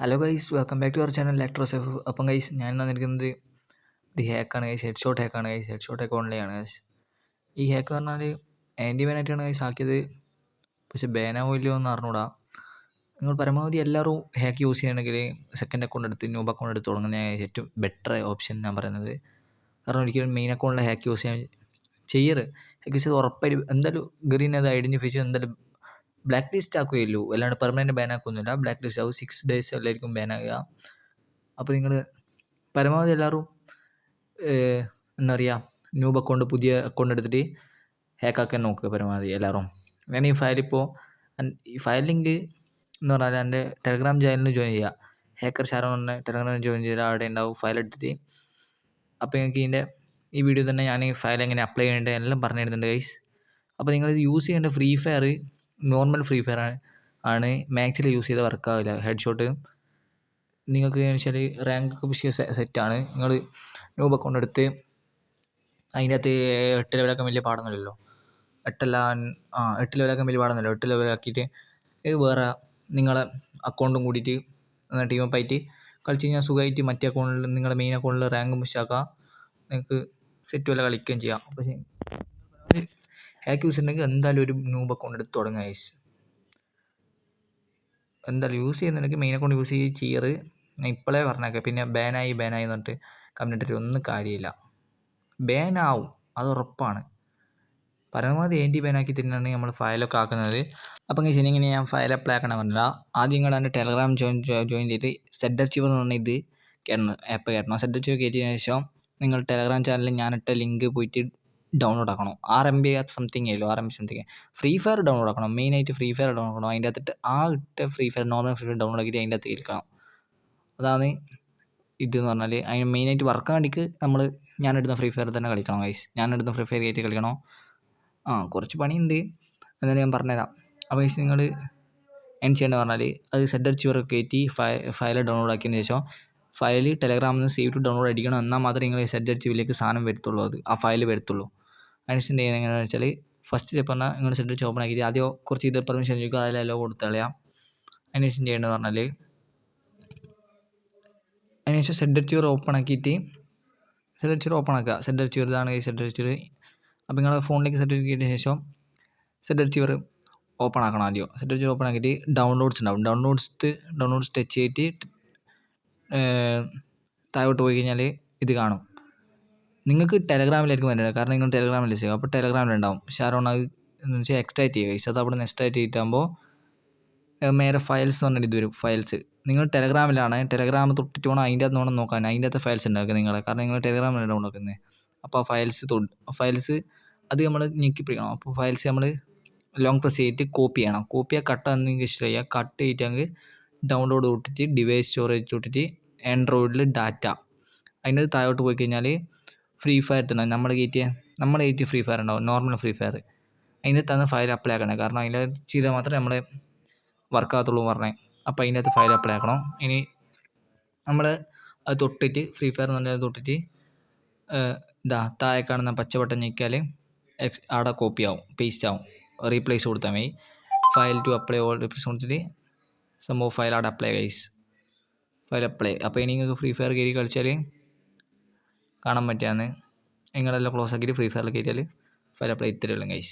Hello guys, welcome back to our channel ലാക്ട്രോസെഫ്. അപ്പം guys, ഞാൻ വന്നിരിക്കുന്നത് ഒരു ഹാക്കാണ് ഗൈസ്. ഹെഡ് ഷോട്ട് ഹാക്കാണ് ഗൈസ്. ഹെഡ് ഷോട്ട് ഹാക്ക് ഓൺലൈനാണ് ഗൈസ്. ഈ ഹാക്ക് പറഞ്ഞാൽ ആൻറ്റി ബാനായിട്ടാണ് ഗൈസ് ആക്കിയത്. പക്ഷെ ബാനാവോ ഇല്ലയോ എന്ന് അറിഞ്ഞൂടാ. നിങ്ങൾ പരമാവധി എല്ലാവരും ഹാക്ക് യൂസ് ചെയ്യണമെങ്കിൽ സെക്കൻഡ് അക്കൗണ്ട് എടുത്ത് ന്യൂബ് അക്കൗണ്ട് എടുത്ത് തുടങ്ങുന്നതാണ് ഏറ്റവും ബെറ്റർ ഓപ്ഷൻ ഞാൻ പറയുന്നത്. കാരണം ഒരിക്കലും മെയിൻ അക്കൗണ്ടിൽ ഹാക്ക് യൂസ് ചെയ്യാൻ ചെയ്യറ്. ഹാക്ക് യൂസ് ചെയ്ത് ഉറപ്പായിട്ട് എന്തായാലും ഗ്രീൻ അത് ഐഡൻറ്റിഫൈ ചെയ്ത് എന്തായാലും ബ്ലാക്ക് ലിസ്റ്റ് ആക്കുകയുള്ളൂ, അല്ലാണ്ട് പെർമനൻറ്റ് ബാൻ ആക്കുന്നില്ല. ബ്ലാക്ക് ലിസ്റ്റ് ആവും, 6 days എല്ലാവർക്കും ബാൻ ആകുക. അപ്പോൾ നിങ്ങൾ പരമാവധി എല്ലാവരും എന്താ പറയുക, ന്യൂബ് അക്കൗണ്ട് പുതിയ അക്കൗണ്ട് എടുത്തിട്ട് ഹാക്കാക്കാൻ നോക്കുക പരമാവധി എല്ലാവരും. ഞാൻ ഈ ഫയലിപ്പോൾ ഈ ഫയൽ ലിങ്ക് എന്ന് പറഞ്ഞാൽ എൻ്റെ ടെലഗ്രാം ചാനലിൽ ജോയിൻ ചെയ്യുക. ഹാക്കർ ഷാരോൺ പറഞ്ഞ ടെലഗ്രാമിൽ ജോയിൻ ചെയ്താൽ അവിടെ ഉണ്ടാവും ഫയൽ എടുത്തിട്ട്. അപ്പോൾ നിങ്ങൾക്ക് ഇതിൻ്റെ ഈ വീഡിയോ തന്നെ ഞാൻ ഈ ഫയൽ എങ്ങനെ അപ്ലൈ ചെയ്യേണ്ടത് എല്ലാം പറഞ്ഞു തരുന്നുണ്ട് ഗൈസ്. അപ്പോൾ നിങ്ങളിത് യൂസ് ചെയ്യേണ്ട free fire normal free fire ആണ്. മാക്സിൽ യൂസ് ചെയ്താൽ വർക്കാവില്ല ഹെഡ് ഷോട്ട്. നിങ്ങൾക്ക് വെച്ചാൽ റാങ്ക് പുഷ് സെറ്റാണ്. നിങ്ങൾ ന്യൂബ് അക്കൗണ്ട് എടുത്ത് അതിൻ്റെ അകത്ത് 8 ലെവലാക്കാൻ വലിയ പാടൊന്നുമില്ലല്ലോ. 8 ലെവലാക്കാൻ വലിയ പാടൊന്നുമില്ല. 8 ലെവലാക്കിയിട്ട് വേറെ നിങ്ങളെ അക്കൗണ്ടും കൂടിയിട്ട് ടീമപ്പ് ആയിട്ട് കളിച്ച് കഴിഞ്ഞാൽ സുഖമായിട്ട് മറ്റേ അക്കൗണ്ടിൽ നിങ്ങളുടെ മെയിൻ അക്കൗണ്ടിൽ റാങ്ക് പുഷാക്കാം. നിങ്ങൾക്ക് സെറ്റ് വല്ല കളിക്കുകയും ചെയ്യാം. പക്ഷേ ഹാക്ക് യൂസ് ഉണ്ടെങ്കിൽ എന്തായാലും ഒരു ന്യൂബ് അക്കൗണ്ട് എടുത്ത് തുടങ്ങുക ഗൈസ്. എന്തായാലും യൂസ് ചെയ്യുന്നുണ്ടെങ്കിൽ മെയിൻ അക്കൗണ്ട് യൂസ് ചെയ്യാറ്. ഞാൻ ഇപ്പോഴേ പറഞ്ഞേക്കാം. പിന്നെ ബാനായി എന്നിട്ട് കമ്മ്യൂണിറ്റി ഒന്നും കാര്യമില്ല. ബാനാവും, അത് ഉറപ്പാണ്. പരമാവധി ആൻറ്റി ബാനാക്കി തന്നെയാണ് നമ്മൾ ഫയലൊക്കെ ആക്കുന്നത്. അപ്പം കഴിച്ച് ഇങ്ങനെ ഞാൻ ഫയൽ അപ്ലൈ ആക്കണം പറഞ്ഞില്ല. ആദ്യം നിങ്ങൾ എൻ്റെ ടെലഗ്രാം ജോയിൻ ചെയ്ത് സെഡ് അച്ചീവർ എന്ന് പറഞ്ഞ ഇത് കയറണം, ആപ്പ് കയറണം. സെഡ് അച്ചീവർ കയറ്റിയതിന് ശേഷം നിങ്ങൾ ടെലഗ്രാം ചാനലിൽ ഞാനിട്ട ലിങ്ക് പോയിട്ട് ഡൗൺലോഡ് ആക്കണം. 6 MB സംതിങ് ആയല്ലോ, 6 MB something. Free fire download ആക്കണം. മെയിനായിട്ട് ഫ്രീ ഫയർ ഡൗൺലോഡ് ആക്കണം. അതിൻ്റെ അകത്തിട്ട് ഇട്ട free fire normal free fire download ആക്കിയിട്ട് അതിൻ്റെ അകത്ത് കേൾക്കണം. അതാണ് ഇതെന്ന് പറഞ്ഞാൽ. അതിന് മെയിനായിട്ട് വർക്കാൻ വേണ്ടിക്ക് ഞാനിടുന്ന ഫ്രീ ഫയർ തന്നെ കളിക്കണം ഗൈസ്. ഞാനിടുന്ന ഫ്രീ ഫയർ കയറ്റി കളിക്കണം. കുറച്ച് പണിയുണ്ട്, എന്നാലും ഞാൻ പറഞ്ഞുതരാം. അപ്പോൾ ഗൈസ്, നിങ്ങൾ എന്ത് ചെയ്യേണ്ടത് പറഞ്ഞാൽ അത് സെഡ് അച്ചീവർ കയറ്റി ഫയൽ ഡൗൺലോഡ് ആക്കിയതിന് ശേഷം ഫയൽ ടെലഗ്രാമിൽ നിന്ന് സേവ് ടു ഡൗൺലോഡ് അടിക്കണം. എന്നാൽ മാത്രമേ നിങ്ങൾ സെഡ് അച്ചീവറിലേക്ക് സാധനം വരത്തുള്ളൂ, ആ ഫയൽ വരത്തുള്ളൂ. അതിനുശേഷം ചെയ്യുന്നത് എങ്ങനെയാണെന്ന് വെച്ചാൽ, ഫസ്റ്റ് സ്റ്റെപ്പ് പറഞ്ഞാൽ നിങ്ങൾ സെഡ് അച്ചീവർ ഓപ്പൺ ആക്കിയിട്ട് ആദ്യം കുറച്ച് ഇത് പെർമിഷൻ ചോദിക്കുക, അതിലെല്ലാം കൊടുത്ത് കളയാം. അതിനുശേഷം ചെയ്യേണ്ടത് പറഞ്ഞാൽ അതിനുശേഷം സെഡ് അച്ചീവർ ഓപ്പൺ ആക്കിയിട്ട് സെഡ് അച്ചീവർ ഓപ്പൺ ആക്കുക. സെഡ് അച്ചീവർ ഇതാണ് സെഡ് അച്ചീവർ. അപ്പോൾ നിങ്ങളുടെ ഫോണിലേക്ക് സെഡ് അച്ചീവറിന് ശേഷം സെഡ് അച്ചീവർ ഓപ്പൺ ആക്കണം. ആദ്യം സെഡ് അച്ചീവർ ഓപ്പൺ ആക്കിയിട്ട് ഡൗൺലോഡ്സ് ഉണ്ടാവും. ഡൗൺലോഡ്സ് ടച്ച് ചെയ്തിട്ട് താഴോട്ട് പോയി കഴിഞ്ഞാൽ ഇത് കാണും. നിങ്ങൾക്ക് ടെലഗ്രാമിലായിരിക്കും വരേണ്ടത്, കാരണം നിങ്ങൾ ടെലഗ്രാമിൽ ചെയ്യുക. അപ്പോൾ ടെലഗ്രാമിലുണ്ടാവും ഷാരോൺ. അത് എന്ന് വെച്ചാൽ എക്സ്ട്രാക്ട് ചെയ്യുക ഗൈസ്. അത് അവിടെ നിന്ന് എക്സ്ട്രാക്ട് ചെയ്തിട്ടാകുമ്പോൾ മേലെ ഫയൽസ് എന്ന് പറഞ്ഞിട്ട് ഇത് വരും. ഫയൽസ് നിങ്ങൾ ടെലഗ്രാമിലാണ്, ടെലഗ്രാം തൊട്ടിട്ട് വേണം അതിൻ്റെ അകത്ത് വേണം നോക്കാൻ. അതിൻ്റെ അകത്ത് ഫയൽസ് ഉണ്ടാക്കുക നിങ്ങളെ, കാരണം നിങ്ങൾ ടെലഗ്രാമിലാണ് ഡൗൺലോഡ് ആക്കുന്നത്. അപ്പോൾ ആ ഫയൽസ് അത് നമ്മൾ ഞെക്കി പിടിക്കണം. അപ്പോൾ ഫയൽസ് നമ്മൾ ലോങ് പ്രസ് ചെയ്തിട്ട് കോപ്പി ചെയ്യണം. കോപ്പിയാൽ കട്ടാണെങ്കിൽ ഇഷ്ടം ചെയ്യുക. കട്ട് ചെയ്തിട്ടെങ്കിൽ ഡൗൺലോഡ് തൊട്ടിട്ട് ഡിവൈസ് സ്റ്റോറേജ് തൊട്ടിട്ട് ആൻഡ്രോയിഡിൽ ഡാറ്റ അതിൻ്റെ താഴോട്ട് പോയി കഴിഞ്ഞാൽ ഫ്രീ ഫയർ തന്നെ നമ്മൾ കയറ്റിയ ഫ്രീ ഫയർ ഉണ്ടാവും, നോർമൽ ഫ്രീ ഫയർ. അതിൻ്റെ തന്നെ ഫയൽ അപ്ലൈ ആക്കണം, കാരണം അതിൻ്റെ ചെയ്താൽ മാത്രമേ നമ്മളെ വർക്കാകത്തുള്ളൂ പറഞ്ഞേ. അപ്പോൾ അതിൻ്റെ അകത്ത് ഫയൽ അപ്ലൈ ആക്കണം. ഇനി നമ്മൾ അത് തൊട്ടിട്ട് ഫ്രീ ഫയർ എന്ന് പറഞ്ഞാൽ തൊട്ടിട്ട് താഴെ കാണുന്ന പച്ച ബട്ടൺ ഞെക്കിയാൽ അവിടെ കോപ്പി ആവും, പേസ്റ്റ് ആവും. റീപ്ലേസ് കൊടുത്താൽ മതി. File to apply all replace കൊടുത്തിട്ട് സംഭവം ഫയൽ അവിടെ അപ്ലൈ ഗൈസ്. File apply. അപ്പോൾ ഇനി നിങ്ങൾക്ക് ഫ്രീ ഫയർ കയറി കളിച്ചാൽ കാണാൻ പറ്റുകയാണ്. നിങ്ങളെല്ലാം ക്ലോസ് ആക്കിയിട്ട് ഫ്രീ ഫയറിൽ കയറ്റിയാൽ ഫയൽ അപ്ലൈ ഇത്രയേ ഉള്ളൂ ഗൈസ്.